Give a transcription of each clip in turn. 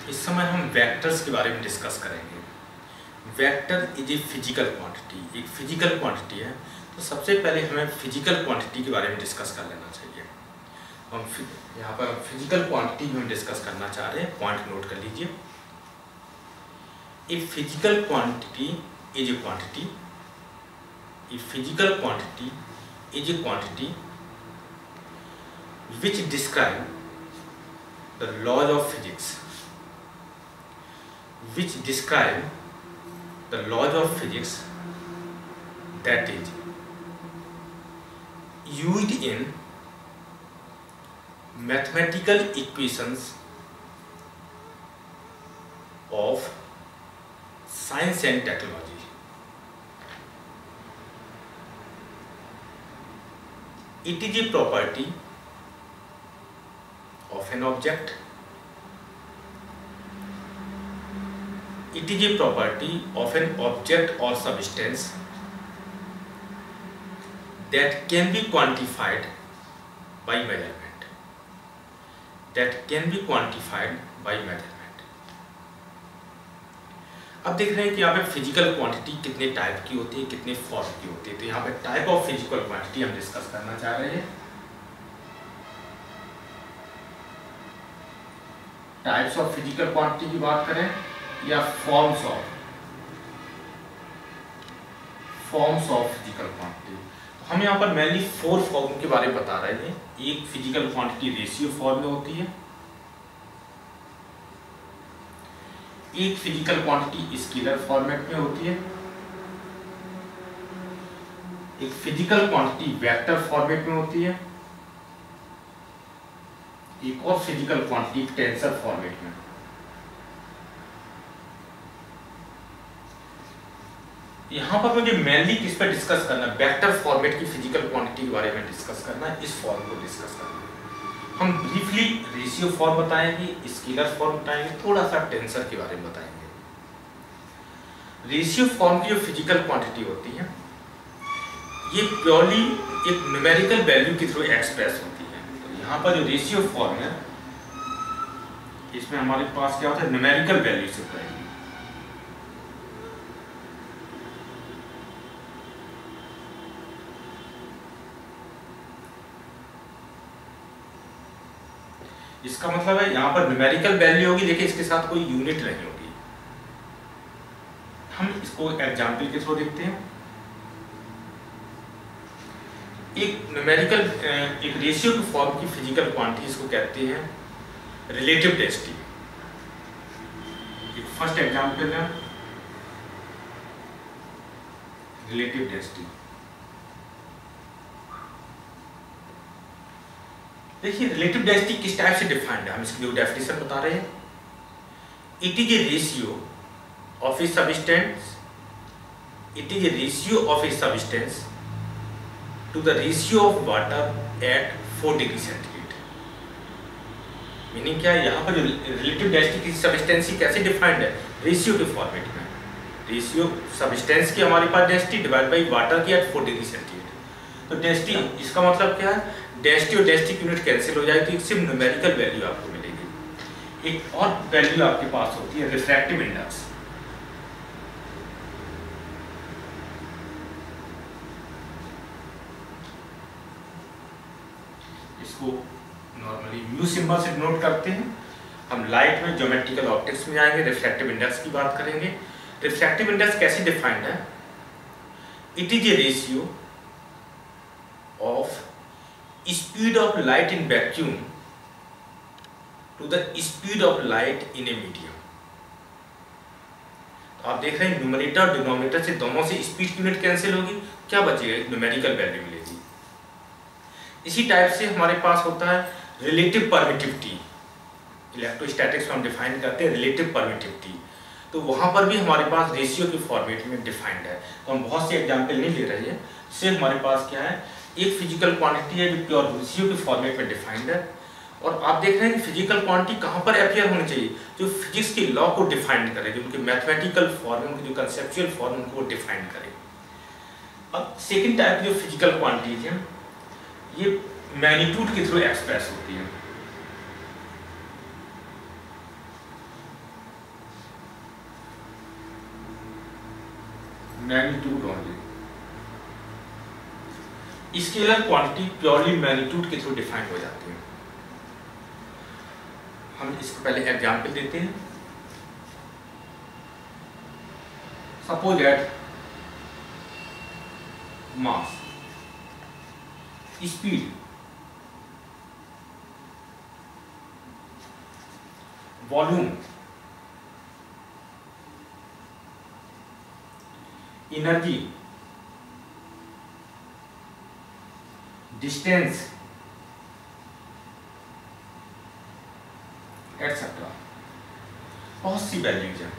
इस समय हम वेक्टर्स के बारे में डिस्कस करेंगे। Vector is a physical quantity, एक फिजिकल क्वांटिटी है। तो सबसे पहले हमें फिजिकल क्वांटिटी के बारे में डिस्कस कर लेना चाहिए। हम यहाँ पर फिजिकल क्वांटिटी में हम डिस्कस करना चाह रहे हैं, पॉइंट नोट कर लीजिए। A physical quantity is a quantity, a physical quantity is a quantity which describe the laws of physics, which describe the laws of physics, that is used in mathematical equations of science and technology. It is a property of an object. It is a property of an object or substance that can be quantified by measurement. That can be quantified by measurement. अब देख रहे हैं कि यहाँ पे physical quantity कितने type की होती है, कितने फॉर्म की होती है। तो यहाँ पे टाइप ऑफ फिजिकल क्वांटिटी हम डिस्कस करना चाह रहे हैं। टाइप्स ऑफ फिजिकल क्वांटिटी की बात करें या फॉर्म्स ऑफ फिजिकल क्वांटिटी, हम यहाँ पर मेनली 4 फॉर्म के बारे में बता रहे हैं। एक फिजिकल क्वांटिटी रेशियो फॉर्म में होती है, एक फिजिकल क्वांटिटी स्केलर फॉर्मेट में होती है, एक फिजिकल क्वांटिटी वेक्टर फॉर्मेट में होती है, एक और फिजिकल क्वांटिटी टेंसर फॉर्मेट में। यहां पर मुझे मेनली किस पर डिस्कस करना है, वेक्टर फॉर्मेट की फिजिकल क्वांटिटी के बारे में डिस्कस करना है, इस फॉर्म को डिस्कस करना है। हम ब्रीफली रेशियो फॉर्म बताएंगे, स्केलर फॉर्म बताएंगे, थोड़ा सा टेंसर के बारे में बताएंगे। रेशियो फॉर्म की जो फिजिकल क्वांटिटी होती है ये प्योरली एक न्यूमेरिकल वैल्यू के थ्रू एक्सप्रेस होती है। यहाँ पर जो रेशियो फॉर्म है इसमें हमारे पास क्या होता है, न्यूमेरिकल वैल्यू से बताएंगे। इसका मतलब है यहाँ पर न्यूमेरिकल वैल्यू होगी, लेकिन इसके साथ कोई यूनिट नहीं होगी। हम इसको एग्जाम्पल के थ्रू देखते हैं। एक न्यूमेरिकल एक रेशियो की फॉर्म की फिजिकल क्वांटिटी इसको कहते हैं रिलेटिव डेंसिटी। एक फर्स्ट एग्जांपल है रिलेटिव डेंसिटी। देखिए रिलेटिव डेंसिटी किस टाइप से डिफाइंड है, हम इसकी जो डेफिनेशन बता रहे हैं। It is a ratio of a substance, it is a ratio of a substance to the ratio of water at 4 degree centigrade. Meaning क्या है, यहाँ पर जो रिलेटिव डेंसिटी की सब्सटेंस कैसे डिफाइंड है, रेशियो के फॉर्मेट में। रेशियो सब्सटेंस की हमारे पास डेंसिटी डिवाइड बाई वाटर की एट 4 डिग्री सेंटीग्रेड। तो डेंसिटी, इसका मतलब क्या है, डेंसिटी और डेंसिटी यूनिट कैंसिल हो जाएगी, तो सिर्फ न्यूमेरिकल वैल्यू आपको मिलेगी। एक और वैल्यू आपके पास होती है रिफ्रैक्टिव इंडेक्स। इसको नॉर्मली म्यू सिंबल से डिनोट करते हैं। हम लाइट में ज्योमेट्रिकल ऑप्टिक्स में आएंगे, रिफ्रैक्टिव इंडेक्स की बात करेंगे। रिफ्रैक्टिव इंडेक्स कैसे डिफाइंड है, it is a ratio of speed of light in vacuum to the speed of light in a medium. तो आप देख रहे हैं न्यूमरेटर और डिनोमिनेटर से दोनों से स्पीड यूनिट कैंसिल होगी, क्या बचेगा, न्यूमेरिकल वैल्यू मिलेगी। इसी टाइप से हमारे पास होता है रिलेटिव परमिटिविटी। इलेक्ट्रोस्टैटिक्स में हम डिफाइन करते हैं रिलेटिव परमिटिविटी, तो वहां पर भी हमारे पास रेशियो के फॉर्मेट में डिफाइंड है। तो हम बहुत से एग्जांपल नहीं ले रहे हैं, सिर्फ हमारे पास क्या है, एक फिजिकल क्वांटिटी है जो प्योर रेशियो के फॉर्मेट में डिफाइंड है। और आप देख रहे हैं कि फिजिकल क्वांटिटी कहाँ पर अपियर होनी चाहिए, जो फिजिक्स के लॉ को डिफाइन करे, जो उनके मैथमेटिकल फॉर्म, उनके जो कंसेप्चुअल फॉर्म उनको डिफाइन करे। अब सेकेंड टाइप की जो फिजिकल क्वांटिटीज है ये मैग्नीट्यूड के थ्रू एक्सप्रेस होती है। Magnitude only. Scalar quantity purely magnitude के थ्रू डिफाइन हो जाती है। हम इसको पहले एग्जांपल देते हैं। Suppose that mass, speed, volume, energy, distance etcetera, बहुत सी वैल्यूज हैं।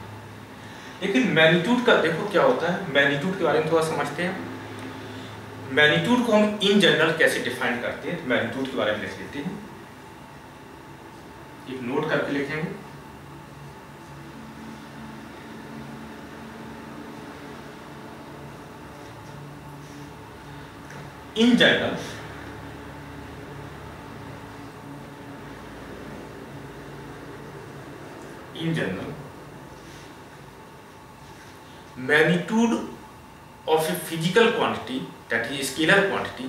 लेकिन मैग्नीट्यूड का देखो क्या होता है, मैग्नीट्यूड के बारे में थोड़ा समझते हैं। मैग्नीट्यूड को हम इन जनरल कैसे डिफाइन करते हैं, मैग्नीट्यूड के बारे में लिख लेते हैं, एक नोट करके लिखेंगे। In general magnitude of a physical quantity, that is scalar quantity,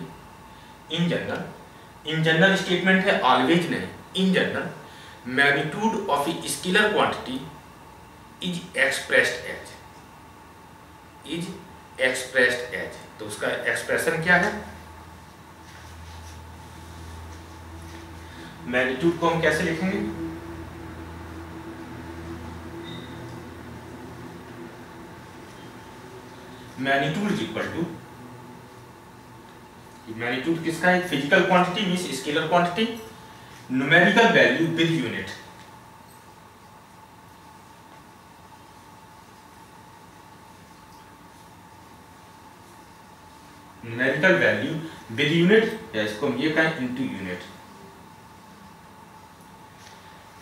in general statement है always नहीं, in general magnitude of a scalar quantity is expressed as, तो उसका एक्सप्रेशन क्या है, मैग्नीट्यूड को हम कैसे लिखेंगे, magnitude is equal to, magnitude किसका है, physical quantity means scalar quantity, numerical value with unit, numerical value with unit, या इसको हम ये कहें इनटू यूनिट।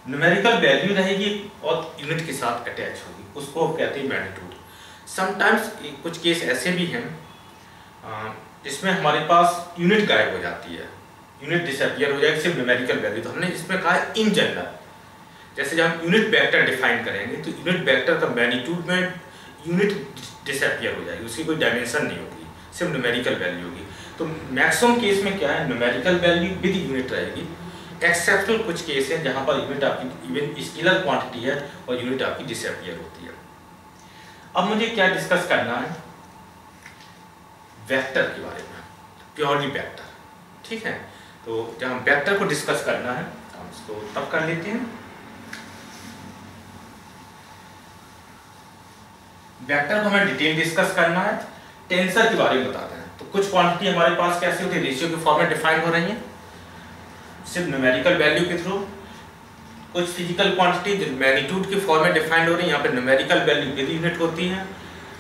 न्यूमेरिकल वैल्यू रहेगी और यूनिट के साथ अटैच होगी, उसको कहते हैं मैग्नीट्यूड। समटाइम्स कुछ केस ऐसे भी हैं जिसमें हमारे पास यूनिट गायब हो जाती है, यूनिट डिसअपियर हो जाएगी, सिर्फ न्यूमेरिकल वैल्यू। तो हमने इसमें कहा है इन जनरल, जैसे जब हम यूनिट वेक्टर डिफाइन करेंगे तो यूनिट वेक्टर का मैग्नीट्यूड में यूनिट डिसअपियर हो जाएगी, उसकी कोई डायमेंशन नहीं होगी, सिर्फ न्यूमेरिकल वैल्यू होगी। तो मैक्सिमम केस में क्या है, न्यूमेरिकल वैल्यू विद यूनिट रहेगी। एक्सेप्शनल कुछ केस हैं जहां पर यूनिट आपकी इवन स्केलर क्वांटिटी है और यूनिट आपकी डिसअपियर होती है। अब मुझे क्या डिस्कस करना है, वेक्टर के बारे में, प्योरली वेक्टर, ठीक है। तो जब हम वेक्टर को डिस्कस करना है हम इसको तब कर लेते हैं। वेक्टर को हमें डिटेल डिस्कस करना है, टेंसर के बारे में बताते हैं। तो कुछ क्वांटिटी हमारे पास कैसे होती है, रेशियो के फॉर्म में डिफाइन हो रही है सिर्फ न्यूमेरिकल वैल्यू के थ्रू। कुछ फिजिकल क्वांटिटी जो मैग्नीट्यूड के फॉर्म में डिफाइंड हो रही है, यहाँ पे न्यूमेरिकल वैल्यू विद यूनिट होती है।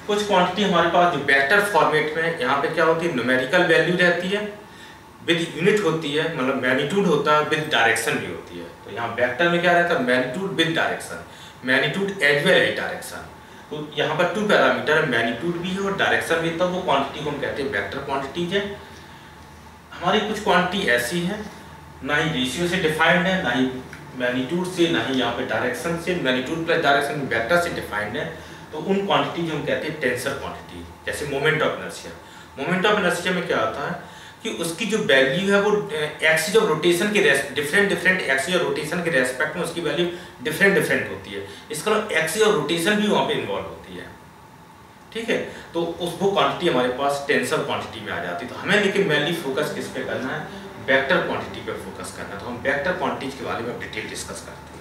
कुछ क्वांटिटी हमारे पास जो वेक्टर फॉर्मेट में, यहाँ पे क्या होती है, न्यूमेरिकल वैल्यू रहती है विद यूनिट होती है, मतलब मैग्नीट्यूड होता है, विद डायरेक्शन भी होती है। तो यहाँ वेक्टर में क्या रहता है, magnitude with direction, magnitude as well as direction. तो यहाँ पर 2 पैरामीटर है, मैग्नीट्यूड भी है और डायरेक्शन भी, तब वो क्वांटिटी को हम कहते हैं वेक्टर क्वांटिटीज है। हमारी कुछ क्वांटिटी ऐसी है ना ही रेशियो से डिफाइंड है, ना ही मैग्नीट्यूड से, ना ही यहाँ पे डायरेक्शन से, मैग्नीट्यूड प्लस डायरेक्शन वेक्टर से डिफाइंड है। तो उन क्वांटिटी जो हम कहते हैं टेंसर क्वांटिटी, जैसे moment of inertia. Moment of inertia में क्या होता है कि उसकी जो वैल्यू है वो एक्सिस ऑफ रोटेशन के डिफरेंट एक्सिस ऑफ रोटेशन के रेस्पेक्ट में उसकी वैल्यू डिफरेंट होती है। इसका एक्सिस ऑफ रोटेशन भी वहाँ पे इन्वॉल्व होती है, ठीक है। तो वो क्वांटिटी हमारे पास टेंसर क्वांटिटी में आ जाती है। तो हमें लेकिन मेनली फोकस किस पे करना है, वेक्टर क्वांटिटी पे फोकस करना है। तो हम वेक्टर क्वांटिटीज के बारे में डिटेल डिस्कस करते हैं।